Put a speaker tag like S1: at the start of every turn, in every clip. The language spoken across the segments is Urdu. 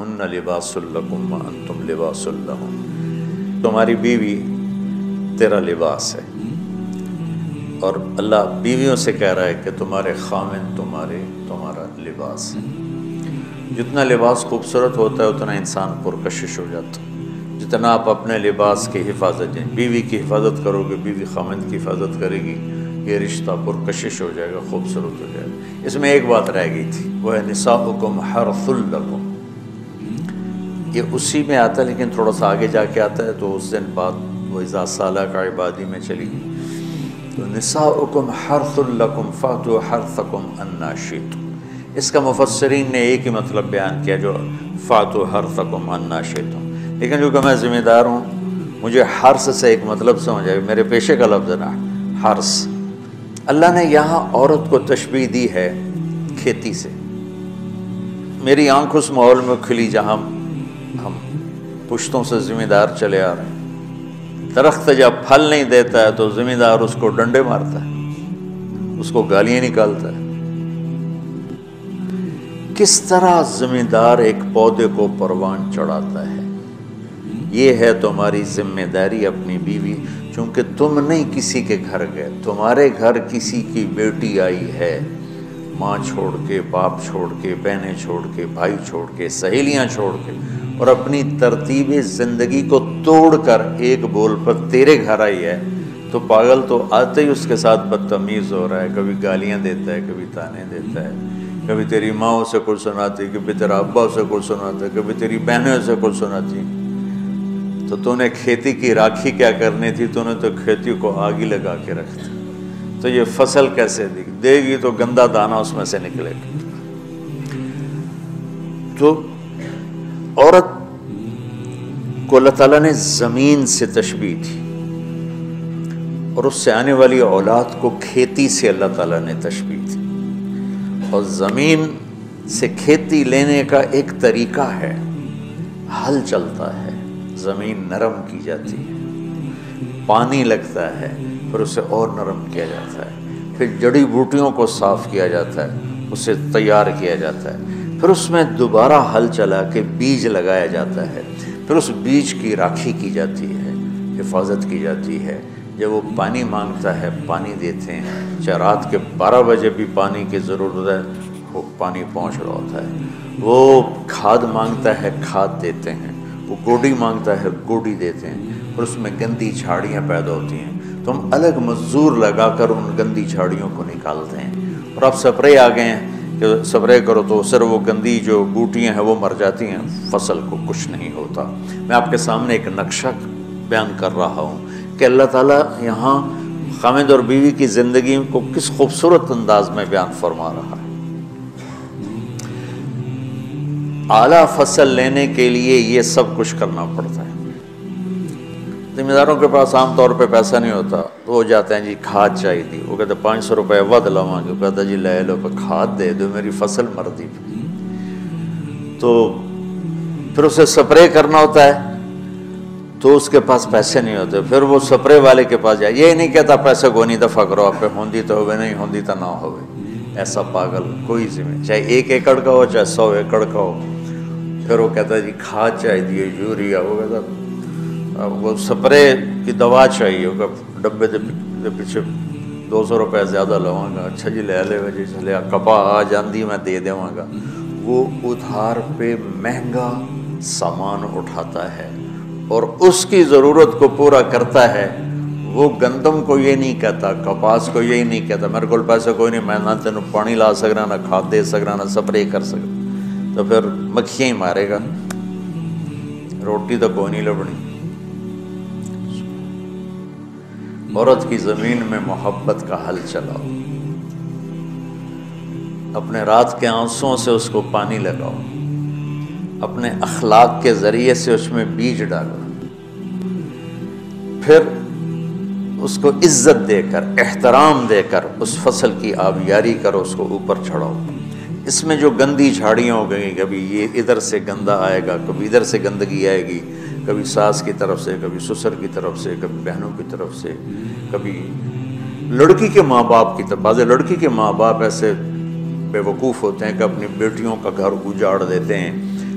S1: ہن لباس لکم وانتم لباس لہن، تمہاری بیوی تیرا لباس ہے، اور اللہ بیویوں سے کہہ رہا ہے کہ تمہارے خامن تمہارا لباس ہے۔ جتنا لباس خوبصورت ہوتا ہے اتنا انسان پرکشش ہو جاتا ہے۔ جتنا آپ اپنے لباس کی حفاظت دیں، بیوی کی حفاظت کرو گے، بیوی خامن کی حفاظت کرے گی، یہ رشتہ پرکشش ہو جائے گا، خوبصورت ہو جائے گا۔ اس میں ایک بات رہ گئی تھی، وہ ہے نساؤکم حرث لکم، یہ اسی میں آتا ہے لیکن تھوڑا سا آگے جا کے آتا ہے، تو اس دن بعد وہ اذا سالک عبادی میں چلی گئی۔ تو نساؤکم حرث لکم فأتوا حرثکم انا شئتم، اس کا مفسرین نے ایک ہی مطلب بیان کیا جو فأتوا حرثکم انا شئتم، لیکن جو کہ میں ذمہ دار ہوں، مجھے حرث سے ایک مطلب سمجھ آئے، میرے پیشے کا لفظ ہے نا حرث۔ اللہ نے یہاں عورت کو تشبیہ دی ہے کھیتی سے۔ میری آنکھ اس ماحول میں کھلی جہاں ہم پشتوں سے ذمہ دار چلے آ رہے ہیں۔ درخت جب پھل نہیں دیتا ہے تو ذمہ دار اس کو ڈنڈے مارتا ہے، اس کو گالیاں نکالتا ہے۔ کس طرح ذمہ دار ایک پودے کو پروان چڑھاتا ہے، یہ ہے تمہاری ذمہ داری اپنی بیوی، چونکہ تم نہیں کسی کے گھر گئے، تمہارے گھر کسی کی بیٹی آئی ہے، ماں چھوڑ کے، باپ چھوڑ کے، بہنیں چھوڑ کے، بھائی چھوڑ کے، سہیلیاں چھوڑ کے، اور اپنی ترتیب زندگی کو توڑ کر ایک بول پر تیرے گھر آئی ہے، تو پاگل تو آتے ہی اس کے ساتھ بدتمیز ہو رہا ہے، کبھی گالیاں دیتا ہے، کبھی تانے دیتا ہے، کبھی تیری ماں اسے کچھ سناتی، کبھی تیرا ابا اسے کچھ سناتا ہے، کبھی تیری بہنیں اسے کچھ سناتی۔ تو نے کھیتی کی راکھی کیا کرنی تھی، تو نے تو کھیتی کو آگ ہی لگا کے رکھ دی، تو یہ فصل کیسے دے گی، تو گندا دانہ اس میں سے نکلے گا۔ تو عورت کو اللہ تعالیٰ نے زمین سے تشبیہ دی، اور اس سے آنے والی اولاد کو کھیتی سے اللہ تعالیٰ نے تشبیہ دی، اور زمین سے کھیتی لینے کا ایک طریقہ ہے، ہل چلتا ہے، زمین نرم کی جاتی ہے، پانی لگتا ہے، پھر اسے اور نرم کیا جاتا ہے، پھر جڑی بوٹیوں کو صاف کیا جاتا ہے، اسے تیار کیا جاتا ہے، پھر اس میں دوبارہ ہل چلا کے بیج لگایا جاتا ہے، پھر اس بیج کی راکھی کی جاتی ہے، حفاظت کی جاتی ہے۔ جب وہ پانی مانگتا ہے پانی دیتے ہیں، چاہے رات کے 12 بجے بھی پانی کی ضرورت ہے، وہ پانی پہنچ رہا ہوتا ہے۔ وہ کھاد مانگتا ہے، کھاد دیتے ہیں، وہ گوڈی مانگتا ہے، گوڈی دیتے ہیں، اور اس میں گندی جھاڑیاں پیدا ہوتی ہیں، تو ہم الگ مزدور لگا کر ان گندی جھاڑیوں کو نکالتے ہیں، اور اب سپرے آ گئے ہیں کہ سپرے کرو تو صرف وہ گندی جو بوٹیاں ہیں وہ مر جاتی ہیں، فصل کو کچھ نہیں ہوتا۔ میں آپ کے سامنے ایک نقشہ بیان کر رہا ہوں کہ اللہ تعالیٰ یہاں خامد اور بیوی کی زندگی کو کس خوبصورت انداز میں بیان فرما رہا ہے۔ اعلیٰ فصل لینے کے لیے یہ سب کچھ کرنا پڑتا ہے۔ ذمہ داروں کے پاس عام طور پہ پیسہ نہیں ہوتا، تو وہ جاتے ہیں جی کھاد چاہیے تھی، وہ کہتے 500 روپے ود لواں گے، وہ کہتا جی لے لو، پہ کھاد دے دو، میری فصل مر دی۔ تو پھر اسے سپرے کرنا ہوتا ہے، تو اس کے پاس پیسے نہیں ہوتے، پھر وہ سپرے والے کے پاس جائے، یہ نہیں کہتا پیسے کو نہیں دفع کرو آپ پہ، ہوندی تو ہوئے نہیں ہوندی تو نہ ہوئے، ایسا پاگل کوئی ذمہ، چاہے 1 ایکڑ کا ہو چاہے 100 ایکڑ کا ہو۔ پھر وہ کہتا ہے جی کھاد چاہیے، یوریا، وہ کہتا وہ سپرے کی دوا چاہیے، وہ ڈبے دے پیچھے 200 روپے زیادہ لواں گا، اچھا جی لے لے جی چلے کپا آ جاندی میں دے دیواں گا۔ وہ ادھار پہ مہنگا سامان اٹھاتا ہے اور اس کی ضرورت کو پورا کرتا ہے۔ وہ گندم کو یہ نہیں کہتا، کپاس کو یہی نہیں کہتا میرے کو پیسے کوئی نہیں، میں نہ تینوں پانی لا سکنا، نہ کھاد دے سکنا، نہ سپرے کر سکنا، تو پھر مکھیاں ہی مارے گا، روٹی تو کوئی نہیں لبنی۔ عورت کی زمین میں محبت کا حل چلاؤ، اپنے رات کے آنسوؤں سے اس کو پانی لگاؤ، اپنے اخلاق کے ذریعے سے اس میں بیج ڈالو، پھر اس کو عزت دے کر، احترام دے کر اس فصل کی آبیاری کرو، اس کو اوپر چڑھاؤ۔ اس میں جو گندی جھاڑیاں ہو گئی، کبھی یہ ادھر سے گندا آئے گا، کبھی ادھر سے گندگی آئے گی، کبھی ساس کی طرف سے، کبھی سسر کی طرف سے، کبھی بہنوں کی طرف سے، کبھی لڑکی کے ماں باپ کی طرف۔ بعض لڑکی کے ماں باپ ایسے بے وقوف ہوتے ہیں کہ اپنی بیٹیوں کا گھر اجاڑ دیتے ہیں،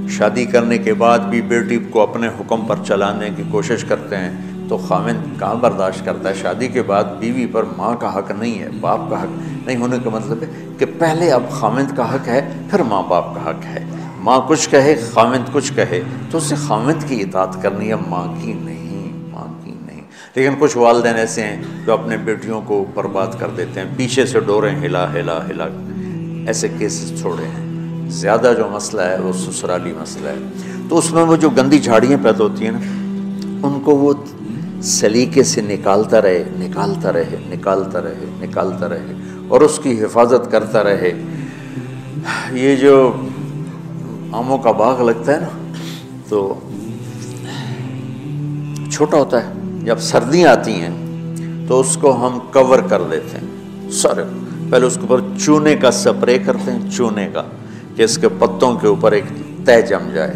S1: شادی کرنے کے بعد بھی بیٹی کو اپنے حکم پر چلانے کی کوشش کرتے ہیں تو خاوند کہاں برداشت کرتا ہے؟ شادی کے بعد بیوی پر ماں کا حق نہیں ہے، باپ کا حق نہیں ہونے کا مطلب ہے کہ پہلے اب خاوند کا حق ہے، پھر ماں باپ کا حق ہے۔ ماں کچھ کہے، خاوند کچھ کہے تو اسے خاوند کی اطاعت کرنی ہے، ماں کی نہیں، ماں کی نہیں۔ لیکن کچھ والدین ایسے ہیں جو اپنے بیٹیوں کو برباد کر دیتے ہیں، پیچھے سے ڈوریں ہلا ہلا ہلا، ایسے کیسز چھوڑے ہیں۔ زیادہ جو مسئلہ ہے وہ سسرالی مسئلہ ہے، تو اس میں وہ جو گندی جھاڑیاں پیدا ہوتی ہیں نا، ان کو وہ سلیقے سے نکالتا رہے، نکالتا رہے، نکالتا رہے، نکالتا رہے، اور اس کی حفاظت کرتا رہے۔ یہ جو آموں کا باغ لگتا ہے نا، تو چھوٹا ہوتا ہے، جب سردیاں آتی ہیں تو اس کو ہم کور کر دیتے ہیں سارے، پہلے اس کے اوپر چونے کا سپرے کرتے ہیں، چونے کا، کہ اس کے پتوں کے اوپر ایک تہ جم جائے،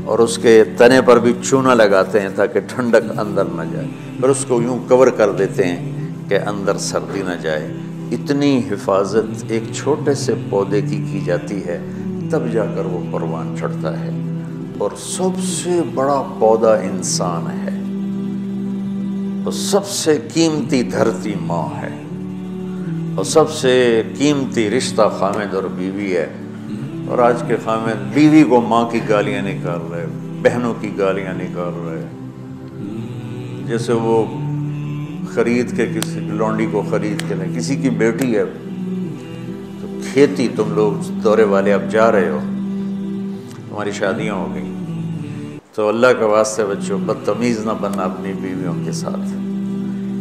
S1: اور اس کے تنے پر بھی چونا لگاتے ہیں تاکہ ٹھنڈک اندر نہ جائے، پھر اس کو یوں کور کر دیتے ہیں کہ اندر سردی نہ جائے۔ اتنی حفاظت ایک چھوٹے سے پودے کی جاتی ہے، تب جا کر وہ پروان چڑھتا ہے۔ اور سب سے بڑا پودا انسان ہے، اور سب سے قیمتی دھرتی ماں ہے، اور سب سے قیمتی رشتہ خاوند اور بیوی ہے۔ اور آج کے خاوند بیوی کو ماں کی گالیاں نکال رہے، بہنوں کی گالیاں نکال رہے، جیسے وہ خرید کے کسی لونڈی کو خرید کے لیں۔ کسی کی بیٹی ہے تو کھیتی، تم لوگ دورے والے اب جا رہے ہو، تمہاری شادیاں ہو گئی، تو اللہ کے واسطے بچوں بدتمیز نہ بننا اپنی بیویوں کے ساتھ،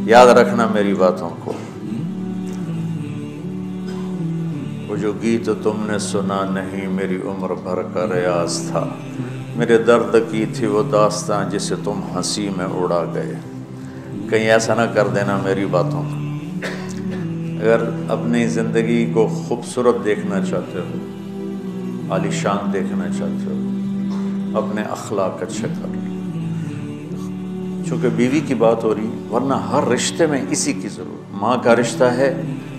S1: یاد رکھنا میری باتوں کو۔ وہ جو گیت تم نے سنا نہیں میری عمر بھر کا ریاض تھا، میرے درد کی تھی وہ داستاں جسے تم ہنسی میں اڑا گئے۔ کہیں ایسا نہ کر دینا میری باتوں کو۔ اگر اپنی زندگی کو خوبصورت دیکھنا چاہتے ہو، عالی شان دیکھنا چاہتے ہو، اپنے اخلاق اچھے کر لو۔ چونکہ بیوی کی بات ہو رہی، ورنہ ہر رشتے میں اسی کی ضرورت۔ ماں کا رشتہ ہے،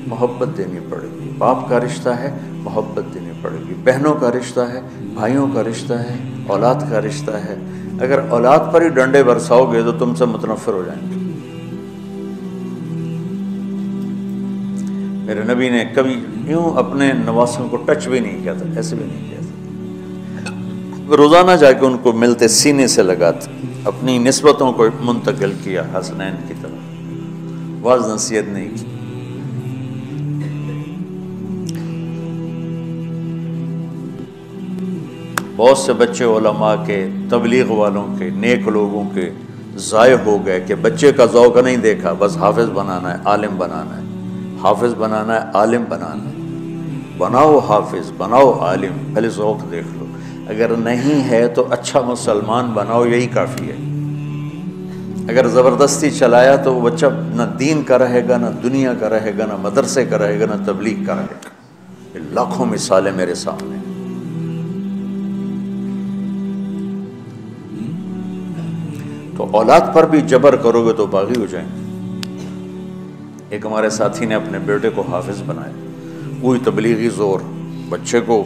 S1: محبت دینی پڑے گی، باپ کا رشتہ ہے، محبت دینی پڑے گی، بہنوں کا رشتہ ہے، بھائیوں کا رشتہ ہے، اولاد کا رشتہ ہے۔ اگر اولاد پر ہی ڈنڈے برساؤ گے تو تم سے متنفر ہو جائیں گے۔ میرے نبی نے کبھی یوں اپنے نواسوں کو ٹچ بھی نہیں کیا تھا، ایسے بھی نہیں کیا تھا، روزانہ جا کے ان کو ملتے، سینے سے لگاتے، اپنی نسبتوں کو منتقل کیا حسنین کی طرح، واعظ نصیحت نہیں کی۔ بہت سے بچے علماء کے، تبلیغ والوں کے، نیک لوگوں کے ضائع ہو گئے کہ بچے کا ذوق نہیں دیکھا، بس حافظ بنانا ہے، عالم بنانا ہے، حافظ بنانا ہے، عالم بنانا ہے۔ بناؤ حافظ، بناؤ عالم، پہلے ذوق دیکھ لو۔ اگر نہیں ہے تو اچھا مسلمان بناؤ، یہی کافی ہے۔ اگر زبردستی چلایا تو وہ بچہ نہ دین کا رہے گا، نہ دنیا کا رہے گا، نہ مدرسے کا رہے گا، نہ تبلیغ کا رہے گا۔ یہ لاکھوں مثالیں میرے سامنے۔ تو اولاد پر بھی جبر کرو گے تو باغی ہو جائیں گے۔ ایک ہمارے ساتھی نے اپنے بیٹے کو حافظ بنایا، وہی تبلیغی زور، بچے کو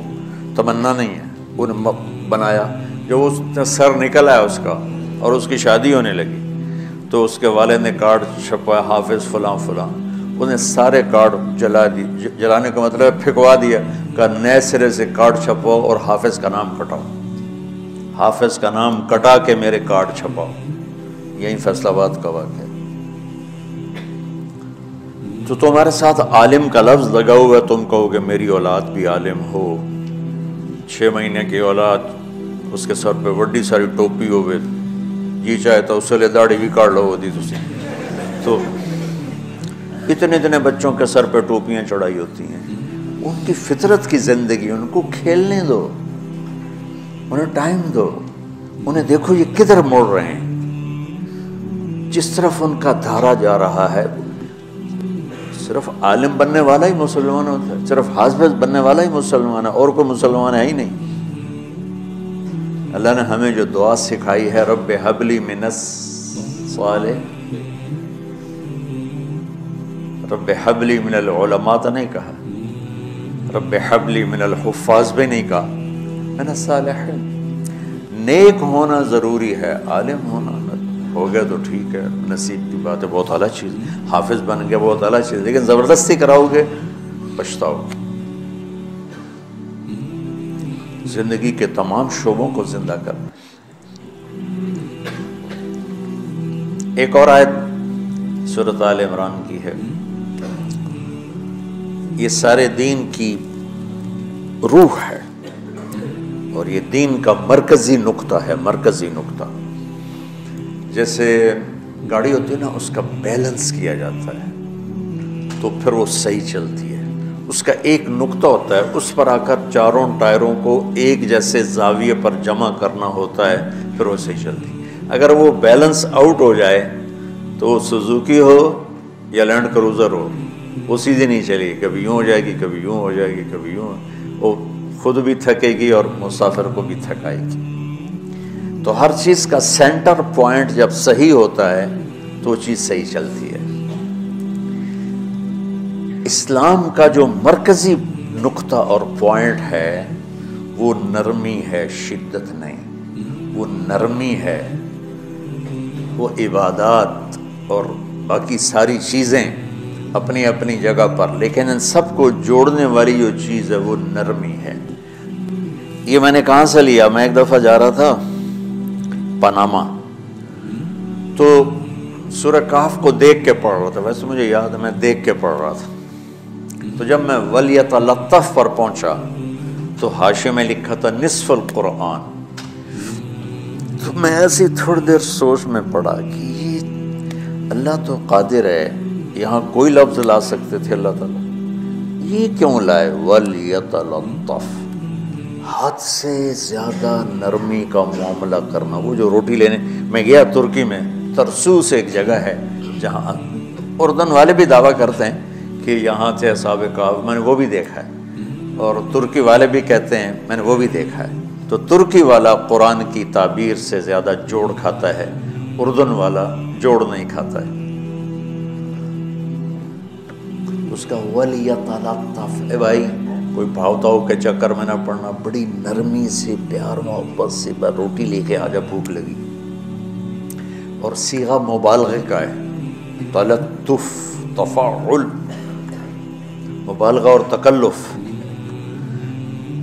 S1: تمنا نہیں ہے، انہیں بنایا۔ جو اس نے سر نکل آیا اس کا اور اس کی شادی ہونے لگی تو اس کے والد نے کارڈ چھپوایا، حافظ فلاں فلاں، انہیں سارے کارڈ جلا دی، جلانے کا مطلب ہے پھینکوا دیا، کہ نئے سرے سے کارڈ چھپواؤ اور حافظ کا نام کٹاؤ، حافظ کا نام کٹا کے میرے کارڈ چھپاؤ۔ یہی فیصل آباد کا واقعہ ہے۔ تو تمہارے ساتھ عالم کا لفظ لگا ہوا ہے، تم کہو گے میری اولاد بھی عالم ہو۔ 6 مہینے کی اولاد، اس کے سر پہ بڑی ساری ٹوپی ہوئے، جی چاہے تو اس سے داڑھی بھی کاٹ لو ہوتی تو اتنے بچوں کے سر پہ ٹوپیاں چڑھائی ہوتی ہیں۔ ان کی فطرت کی زندگی، ان کو کھیلنے دو، انہیں ٹائم دو، انہیں دیکھو یہ کدھر موڑ رہے ہیں، جس طرف ان کا دھارا جا رہا ہے۔ صرف عالم بننے والا ہی مسلمان ہوتا ہے، صرف حافظ بننے والا ہی مسلمان ہے، اور کوئی مسلمان ہے ہی نہیں۔ اللہ نے ہمیں جو دعا سکھائی ہے، رب ہب لی من الصالح، رب ہب لی من العلماء تو نہیں کہا، رب ہب لی من الحفاظ بھی نہیں کہا، من الصالحین۔ نیک ہونا ضروری ہے، عالم ہونا ہو گیا تو ٹھیک ہے، نصیب کی بات ہے، بہت اعلیٰ چیز، حافظ بن گیا بہت اعلیٰ چیز، لیکن زبردستی کراؤ گے پچھتاؤ گے۔ زندگی کے تمام شعبوں کو زندہ کرنا۔ ایک اور آیت سورۃ آل عمران کی ہے، یہ سارے دین کی روح ہے اور یہ دین کا مرکزی نقطہ ہے، مرکزی نقطہ۔ جیسے گاڑی ہوتی ہے نا، اس کا بیلنس کیا جاتا ہے تو پھر وہ صحیح چلتی ہے، اس کا ایک نقطہ ہوتا ہے، اس پر آ کر چاروں ٹائروں کو ایک جیسے زاویے پر جمع کرنا ہوتا ہے، پھر وہ صحیح چلتی ہے۔ اگر وہ بیلنس آؤٹ ہو جائے تو سوزوکی ہو یا لینڈ کروزر ہو، وہ سیدھی نہیں چلے گی، کبھی یوں ہو جائے گی، کبھی یوں ہو جائے گی، کبھی یوں، وہ خود بھی تھکے گی اور مسافر کو بھی تھکائے گی۔ تو ہر چیز کا سینٹر پوائنٹ جب صحیح ہوتا ہے تو وہ چیز صحیح چلتی ہے۔ اسلام کا جو مرکزی نقطہ اور پوائنٹ ہے وہ نرمی ہے، شدت نہیں، وہ نرمی ہے، وہ عبادات اور باقی ساری چیزیں اپنی اپنی جگہ پر، لیکن ان سب کو جوڑنے والی جو چیز ہے وہ نرمی ہے۔ یہ میں نے کہاں سے لیا؟ میں ایک دفعہ جا رہا تھا پاناما، تو سورہ کہف کو دیکھ کے پڑھ رہا تھا، ویسے مجھے یاد ہے میں دیکھ کے پڑھ رہا تھا، تو جب میں وَلْيَتَلَطَّفْ پر پہنچا تو حاشیے میں لکھا تھا نصف القرآن، تو میں ایسی تھوڑی دیر سوچ میں پڑا کہ یہ اللہ تو قادر ہے، یہاں کوئی لفظ لا سکتے تھے اللہ تعالیٰ، یہ کیوں لائے وَلْيَتَلَطَّفْ، حد سے زیادہ نرمی کا معاملہ کرنا۔ وہ جو روٹی لینے میں گیا ترکی میں، ترسوس ایک جگہ ہے جہاں اردن والے بھی دعویٰ کرتے ہیں کہ یہاں تھے اصحاب کہف، میں نے وہ بھی دیکھا ہے، اور ترکی والے بھی کہتے ہیں میں نے وہ بھی دیکھا ہے۔ تو ترکی والا قرآن کی تعبیر سے زیادہ جوڑ کھاتا ہے، اردن والا جوڑ نہیں کھاتا ہے۔ اس کا وَلْيَتَلَطَّفْ، اے بھائی کوئی بھاؤتاؤ کے چکر میں نہ پڑنا، بڑی نرمی سے پیار محبت سے روٹی لے کے آجا، بھوک لگی، اور صیغہ مبالغے کا ہے، تلطف، تفاعل، مبالغہ اور تکلف۔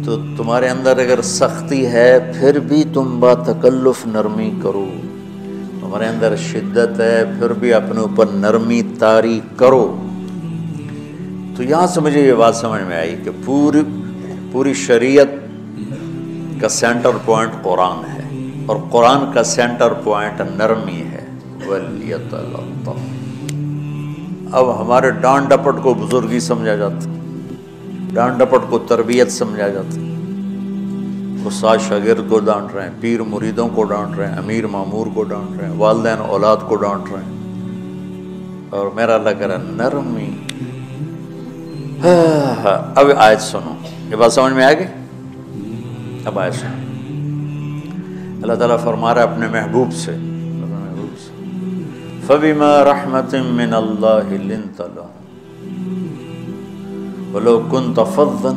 S1: تو تمہارے اندر اگر سختی ہے پھر بھی تم با تکلف نرمی کرو، تمہارے اندر شدت ہے پھر بھی اپنے اوپر نرمی طاری کرو۔ تو یہاں سے مجھے یہ بات سمجھ میں آئی کہ پوری شریعت کا سینٹر پوائنٹ قرآن ہے، اور قرآن کا سینٹر پوائنٹ نرمی ہے، وَلْيَتَلَطَّفْ۔ اب ہمارے ڈانٹ ڈپٹ کو بزرگی سمجھا جاتا، ڈانٹ ڈپٹ کو تربیت سمجھا جاتا، استاد شاگرد کو ڈانٹ رہے ہیں، پیر مریدوں کو ڈانٹ رہے ہیں، امیر مامور کو ڈانٹ رہے ہیں، والدین اولاد کو ڈانٹ رہے ہیں، اور میرا اللہ کہہ رہا ہے نرمی۔ اب آیت سنو، یہ بات سمجھ میں آ گئی؟ اب آیت سنو، اللہ تعالیٰ فرما رہا ہے اپنے محبوب سے، فَبِمَا رَحْمَةٍ مِّنَ اللَّهِ لِنْتَ لَهُمْ وَلَوْ كُنْتَ فَظًّا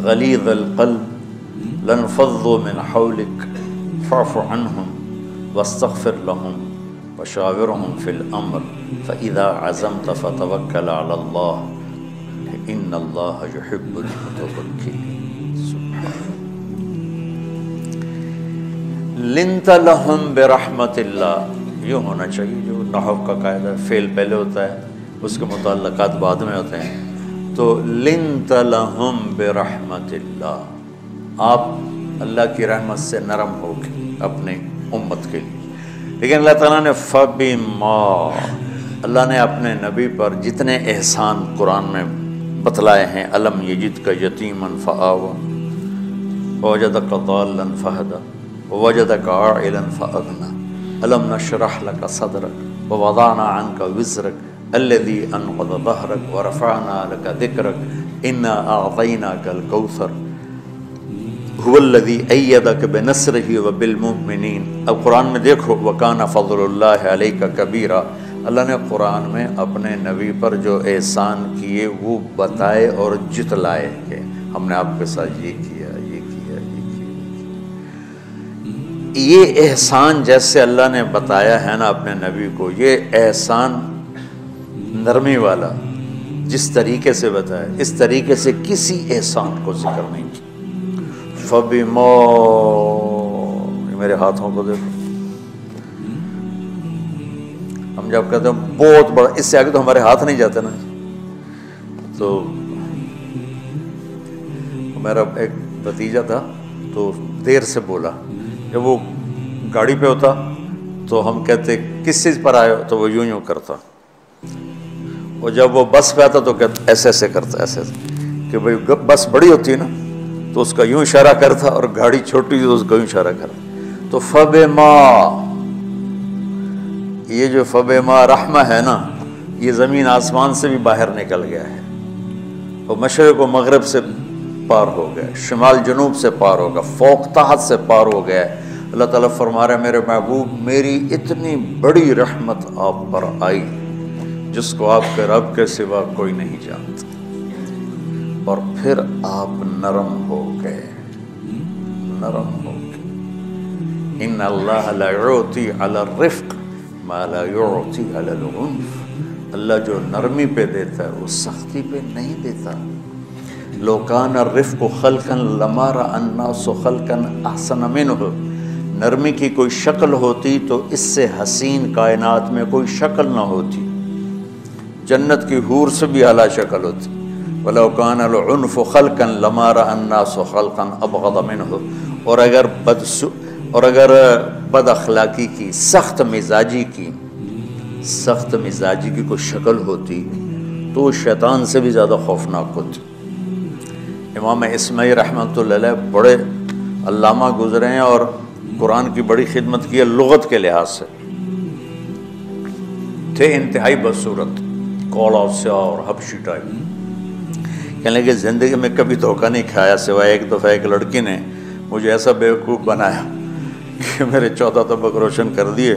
S1: غَلِيظَ الْقَلْبِ لَانفَضُّوا مِنْ حَوْلِكَ فَاعْفُ عَنْهُمْ وَاسْتَغْفِرْ لَهُمْ وَشَاوِرْهُمْ فِي الْأَمْرِ فَإِذَا عَزَمْتَ فَتَوَكَّلْ عَلَى اللَّهِ إِنَّ اللَّهَ يُحِبُّ الْمُتَوَكِّلِينَ۔ لِنْتَ لَهُمْ بِرَحْمَةِ اللَّهِ، یہ ہونا چاہیے، جو نحو کا قاعدہ فعل پہلے ہوتا ہے اس کے متعلقات بعد میں ہوتے ہیں، تو لِنْتَ لَهُمْ بِرَحْمَةِ اللَّهِ، آپ اللہ کی رحمت سے نرم ہو کے اپنے امت کے لیے۔ لیکن اللہ تعالیٰ نے فَبِمَا، اللہ نے اپنے نبی پر جتنے احسان قرآن میں بتلائے ہیں، الم یجدک یتیما فآویٰ ووجدک ضالا فہدیٰ ووجدک عائلا فأغنیٰ الم نشرح لک صدرک ووضعنا عنک وزرک الذی انقض ظہرک ورفعنا لک ذکرک انا اعطیناک الکوثر هو الذی ایدک بنصرہ وبالمؤمنین۔ اب قرآن میں دیکھو، وکان فضل اللہ علیک کبیرا، اللہ نے قرآن میں اپنے نبی پر جو احسان کیے وہ بتائے اور جتلائے کہ ہم نے آپ کے ساتھ یہ کیا، یہ کیا، یہ کیا۔ یہ احسان جیسے اللہ نے بتایا ہے نا اپنے نبی کو، یہ احسان نرمی والا جس طریقے سے بتایا، اس طریقے سے کسی احسان کو ذکر نہیں کیا۔ فَبِمَا، میرے ہاتھوں کو دیکھو، ہم جب کہتے ہیں بہت بڑا، اس سے آگے تو ہمارے ہاتھ نہیں جاتے نا۔ تو میرا ایک بھتیجا تھا تو دیر سے بولا، جب وہ گاڑی پہ ہوتا تو ہم کہتے کس چیز پر آئے ہو، تو وہ یوں کرتا، اور جب وہ بس پہ آتا تو کہتا ایسے ایسے کرتا، ایسے کہ بھئی بس بڑی ہوتی ہے نا تو اس کا یوں اشارہ کرتا، اور گاڑی چھوٹی تو اس کا یوں اشارہ کرتا۔ تو فَبِمَا، یہ جو فَبِمَا رحمہ ہے نا، یہ زمین آسمان سے بھی باہر نکل گیا ہے، اور مشرق و مغرب سے پار ہو گیا، شمال جنوب سے پار ہوگا، فوق تحت سے پار ہو گیا ہے۔ اللہ تعالیٰ فرما رہا ہے میرے محبوب میری اتنی بڑی رحمت آپ پر آئی جس کو آپ کے رب کے سوا کوئی نہیں جانتا، اور پھر آپ نرم ہو گئے، نرم ہو گئے۔ ان اللہ لا یعطی علی الرفق ما لا یعطی علی العنف، اللہ جو نرمی پہ دیتا ہے وہ سختی پہ نہیں دیتا۔ لو کان الرفق خلقا لما رأى الناس خلقا احسن منه، نرمی کی کوئی شکل ہوتی تو اس سے حسین کائنات میں کوئی شکل نہ ہوتی، جنت کی حور سے بھی اعلیٰ شکل ہوتی۔ وَلَوْ كَانَ الْعُنْفُ خَلْقًا لَمَا رَأَى النَّاسُ خَلْقًا أَبْغَضَ مِنْهُ، اور اگر بد اخلاقی کی، سخت مزاجی کی کوئی شکل ہوتی تو وہ شیطان سے بھی زیادہ خوفناک ہوتی۔ امام اسماعیل رحمۃ اللہ علیہ بڑے علامہ گزرے ہیں اور قرآن کی بڑی خدمت کی ہے لغت کے لحاظ سے، تھے انتہائی بدصورت، کوڑا سیاہ اور حبشی ٹائپ۔ کہنے لگے زندگی میں کبھی دھوکہ نہیں کھایا سوائے ایک دفعہ ایک لڑکی نے مجھے ایسا بیوقوف بنایا کہ میرے 14 طبق روشن کر دیے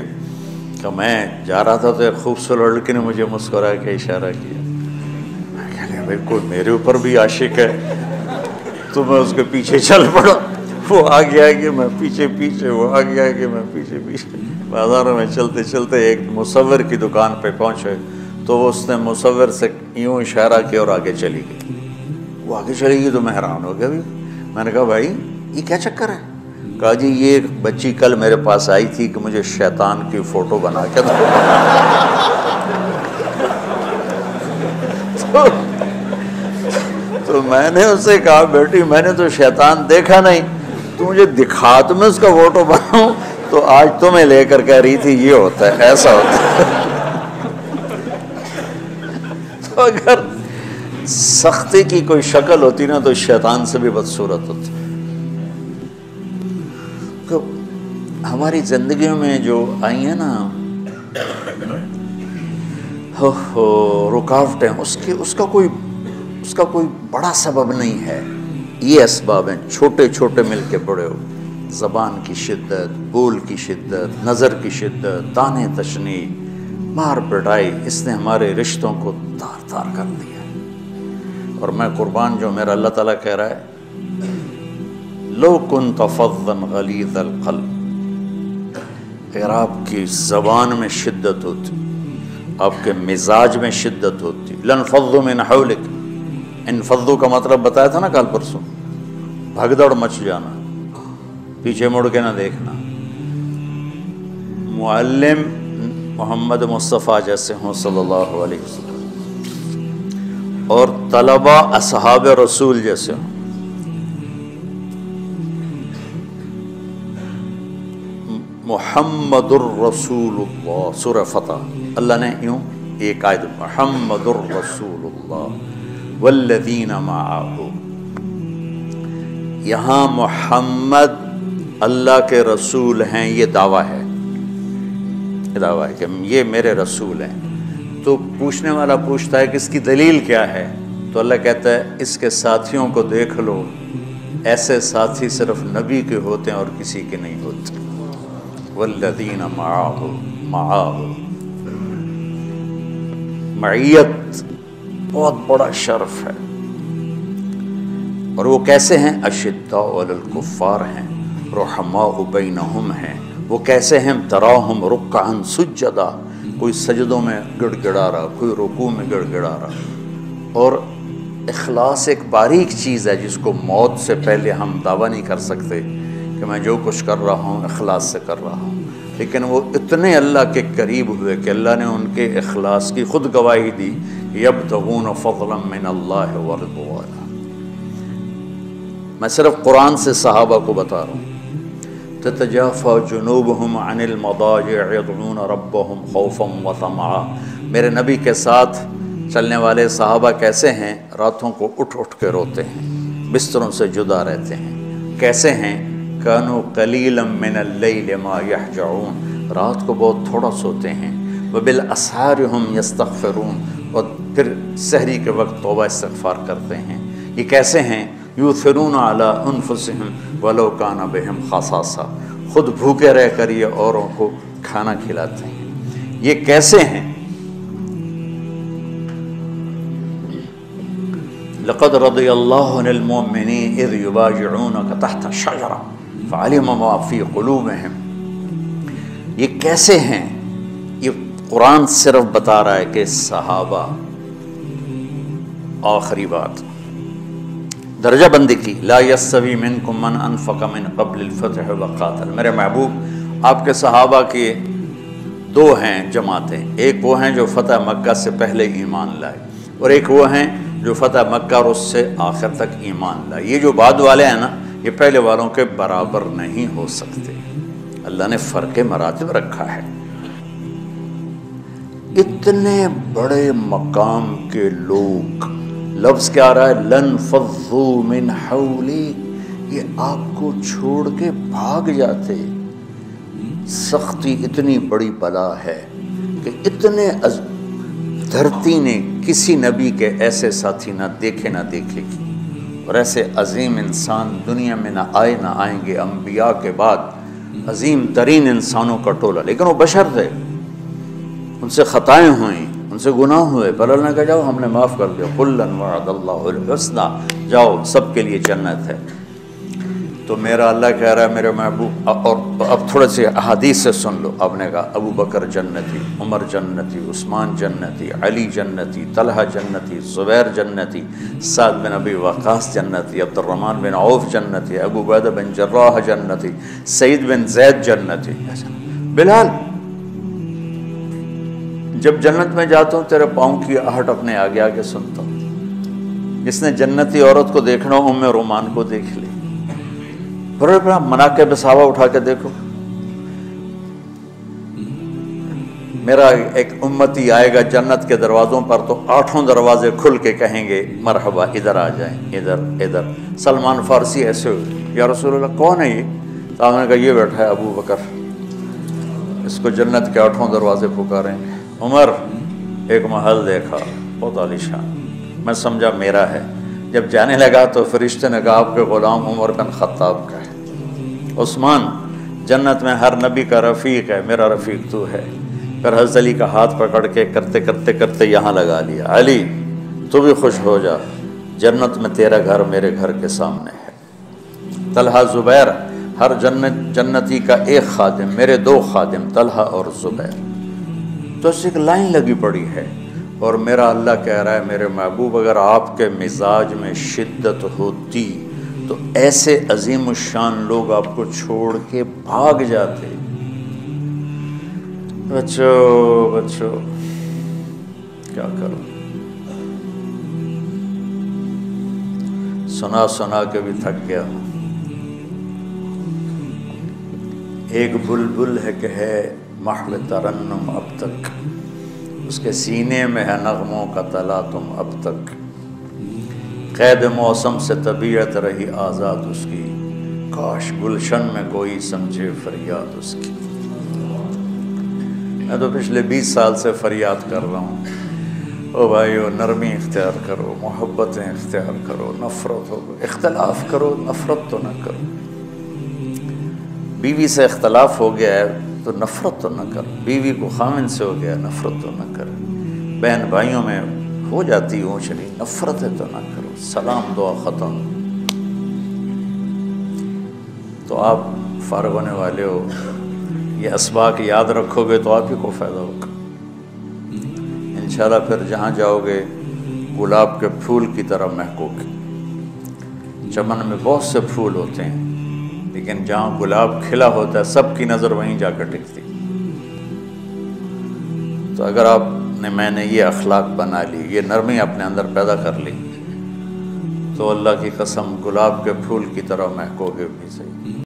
S1: کہ میں جا رہا تھا تو ایک خوبصورت لڑکی نے مجھے مسکرا کے اشارہ کیا، میں کہہ لیا بھائی کوئی میرے اوپر بھی عاشق ہے، تو میں اس کے پیچھے چل پڑا، وہ آگے آگے میں پیچھے پیچھے، وہ آگے آگے میں پیچھے پیچھے، بازاروں میں چلتے چلتے ایک مصور کی دکان پہ پہنچے تو اس نے مصور سے یوں اشارہ کیا اور آگے چلی گئی۔ وہ آگے چلی گئی تو میں حیران ہو گیا بھی، میں نے کہا بھائی یہ کیا چکر ہے؟ کہا جی یہ ایک بچی کل میرے پاس آئی تھی کہ مجھے شیطان کی فوٹو بنا کے دو۔ تو میں نے اس سے کہا بیٹی میں نے تو شیطان دیکھا نہیں، تو مجھے دکھا تو میں اس کا فوٹو بناؤں، تو آج تمہیں لے کر کہہ رہی تھی یہ ہوتا ہے، ایسا ہوتا ہے۔ تو اگر سختی کی کوئی شکل ہوتی نا تو شیطان سے بھی بدصورت ہوتی۔ تو ہماری زندگیوں میں جو آئی ہیں نا رکاوٹیں، اس کا کوئی بڑا سبب نہیں ہے، یہ اسباب ہیں چھوٹے چھوٹے مل کے بڑے ہو، زبان کی شدت، بول کی شدت، نظر کی شدت، طعنے تشنیع، مار پٹائی، اس نے ہمارے رشتوں کو تار تار کر دیا۔ اور میں قربان جو میرا اللہ تعالیٰ کہہ رہا ہے لو کنت فظا غلیظ القلب، اگر آپ کی زبان میں شدت ہوتی، آپ کے مزاج میں شدت ہوتی، لانفضوا من حولک، انفضوا کا مطلب بتایا تھا نا کل پرسوں، بھگدڑ مچ جانا، پیچھے مڑ کے نہ دیکھنا۔ معلم محمد مصطفیٰ جیسے ہوں صلی اللہ علیہ وسلم، اور طلبہ اصحاب رسول جیسے ہوں، محمد الرسول اللہ، سورہ فتح اللہ نے یوں ایک آیت، محمد الرسول اللہ والذین معہ، یہاں محمد اللہ کے رسول ہیں، یہ دعویٰ ہے، کہ یہ میرے رسول ہیں۔ تو پوچھنے والا پوچھتا ہے کہ اس کی دلیل کیا ہے، تو اللہ کہتا ہے اس کے ساتھیوں کو دیکھ لو، ایسے ساتھی صرف نبی کے ہوتے ہیں اور کسی کے نہیں ہوتے۔ والذین معہ، معیت بہت بڑا شرف ہے، اور وہ کیسے ہیں؟ اشداء علی الکفار ہیں، رحماء بینہم ہیں، وہ کیسے ہیں؟ تراہم رکعا سجدا، کوئی سجدوں میں گڑ گڑا رہا، کوئی رکوع میں گڑ گڑا رہا۔ اور اخلاص ایک باریک چیز ہے جس کو موت سے پہلے ہم دعویٰ نہیں کر سکتے کہ میں جو کچھ کر رہا ہوں اخلاص سے کر رہا ہوں، لیکن وہ اتنے اللہ کے قریب ہوئے کہ اللہ نے ان کے اخلاص کی خود گواہی دی، یبتغون فضلا من اللہ ورضوانا۔ میں صرف قرآن سے صحابہ کو بتا رہا ہوں، تتجافى جنوبهم عن المضاجع يدعون ربهم خوفا وطمعا۔ میرے نبی کے ساتھ چلنے والے صحابہ کیسے ہیں؟ راتوں کو اٹھ اٹھ کے روتے ہیں، بستروں سے جدا رہتے ہیں۔ کیسے ہیں؟ كانوا قليلا من الليل ما يهجعون، رات کو بہت تھوڑا سوتے ہیں۔ وبالاسحار هم يستغفرون، اور پھر سحری کے وقت توبہ استغفار کرتے ہیں۔ یہ کیسے ہیں؟ یؤثرون علی انفسهم ولو کان بهم خصاصہ، خود بھوکے رہ کر یہ اوروں کو کھانا کھلاتے ہیں۔ یہ کیسے ہیں؟ لقد رضی اللہ عن المؤمنین اذ یبایعونک تحت الشجرہ فعلم ما فی قلوبہم۔ یہ کیسے ہیں؟ یہ قرآن صرف بتا رہا ہے کہ صحابہ، آخری بات درجہ بندی کی، لا یستوی منکم من انفق من قبل الفتح وقاتل۔ میرے محبوب، آپ کے صحابہ کے دو ہیں جماعتیں، ایک وہ ہیں جو فتح مکہ سے پہلے ایمان لائے، اور ایک وہ ہیں جو فتح مکہ اور اس سے آخر تک ایمان لائے۔ یہ جو بعد والے ہیں نا، یہ پہلے والوں کے برابر نہیں ہو سکتے، اللہ نے فرق مراتب رکھا ہے۔ اتنے بڑے مقام کے لوگ، لفظ کیا آ رہا ہے؟ لن فضوا من حولی، یہ آپ کو چھوڑ کے بھاگ جاتے۔ سختی اتنی بڑی بلا ہے کہ اتنے دھرتی نے کسی نبی کے ایسے ساتھی نہ دیکھے نہ دیکھے گی، اور ایسے عظیم انسان دنیا میں نہ آئے نہ آئیں گے۔ انبیاء کے بعد عظیم ترین انسانوں کا ٹولہ، لیکن وہ بشر تھے، ان سے خطائیں ہوئیں، ان سے گناہ ہوئے، پر اللہ نے کہا جاؤ ہم نے معاف کر دیا، کلا وعد اللہ الحسنى، جاؤ سب کے لیے جنت ہے۔ تو میرا اللہ کہہ رہا ہے میرے محبوب، اور اب تھوڑے سے احادیث سے سن لو۔ آپ نے کہا ابو بکر جنتی، عمر جنتی، عثمان جنتی، علی جنتی، طلحہ جنتی، زبیر جنتی، سعد بن ابی وقاص جنتی، عبد الرحمن بن عوف جنتی، ابو عبیدہ بن جراح جنتی، سعید بن زید جنتی۔ بلال، جب جنت میں جاتا ہوں تیرے پاؤں کی آہٹ اپنے آگے آگے سنتا ہوں۔ جس نے جنتی عورت کو دیکھنا ہو ام رومان کو دیکھ لے، بڑے بڑا مناقب صحابہ اٹھا کے دیکھو۔ میرا ایک امتی آئے گا جنت کے دروازوں پر تو 8 دروازے کھل کے کہیں گے مرحبا، ادھر آ جائیں، ادھر ادھر۔ سلمان فارسی ایسے ہوئے، یا رسول اللہ کون ہے یہ؟ تو آپ نے کہا یہ بیٹھا ہے ابو بکر، اس کو جنت کے 8 دروازے پکاریں گے۔ عمر، ایک محل دیکھا بہت عالیشان، میں سمجھا میرا ہے۔ جب جانے لگا تو فرشتے نے کہا آپ کے غلام عمر بن خطاب کا ہے۔ عثمان، جنت میں ہر نبی کا رفیق ہے، میرا رفیق تو ہے۔ پھر حضرت علی کا ہاتھ پکڑ کے کرتے کرتے کرتے یہاں لگا لیا، علی تو بھی خوش ہو جا، جنت میں تیرا گھر میرے گھر کے سامنے ہے۔ طلحہ زبیر، ہر جنتی کا ایک خادم، میرے 2 خادم طلحہ اور زبیر۔ تو اس ایک لائن لگی پڑی ہے، اور میرا اللہ کہہ رہا ہے میرے محبوب اگر آپ کے مزاج میں شدت ہوتی تو ایسے عظیم الشان لوگ آپ کو چھوڑ کے بھاگ جاتے۔ بچو کیا کرو، سنا سنا کے بھی تھک گیا ہوں۔ ایک بلبل ہے کہ ہے محو ترنم اب تک، اس کے سینے میں ہے نغموں کا تلا تم اب تک۔ قید موسم سے طبیعت رہی آزاد اس کی، کاش گلشن میں کوئی سمجھے فریاد اس کی۔ میں تو پچھلے 20 سال سے فریاد کر رہا ہوں، او بھائیو نرمی اختیار کرو، محبتیں اختیار کرو، نفرت ہو، اختلاف کرو، نفرت تو نہ کرو۔ بیوی سے اختلاف ہو گیا ہے تو نفرت تو نہ کرو، بیوی کو خامن سے ہو گیا نفرت تو نہ کرو، بہن بھائیوں میں ہو جاتی اونچ نیچ، نفرت ہے تو نہ کرو، سلام دعا ختم۔ تو آپ فارغ ہونے والے ہو، یہ اسباق یاد رکھو گے تو آپ ہی کو فائدہ ہوگا انشاءاللہ۔ پھر جہاں جاؤ گے گلاب کے پھول کی طرح مہکو گے۔ چمن میں بہت سے پھول ہوتے ہیں، لیکن جہاں گلاب کھلا ہوتا ہے سب کی نظر وہیں جا کر ٹکتی۔ تو اگر میں نے یہ اخلاق بنا لی، یہ نرمی اپنے اندر پیدا کر لی، تو اللہ کی قسم گلاب کے پھول کی طرح مہکو گے بھی صحیح۔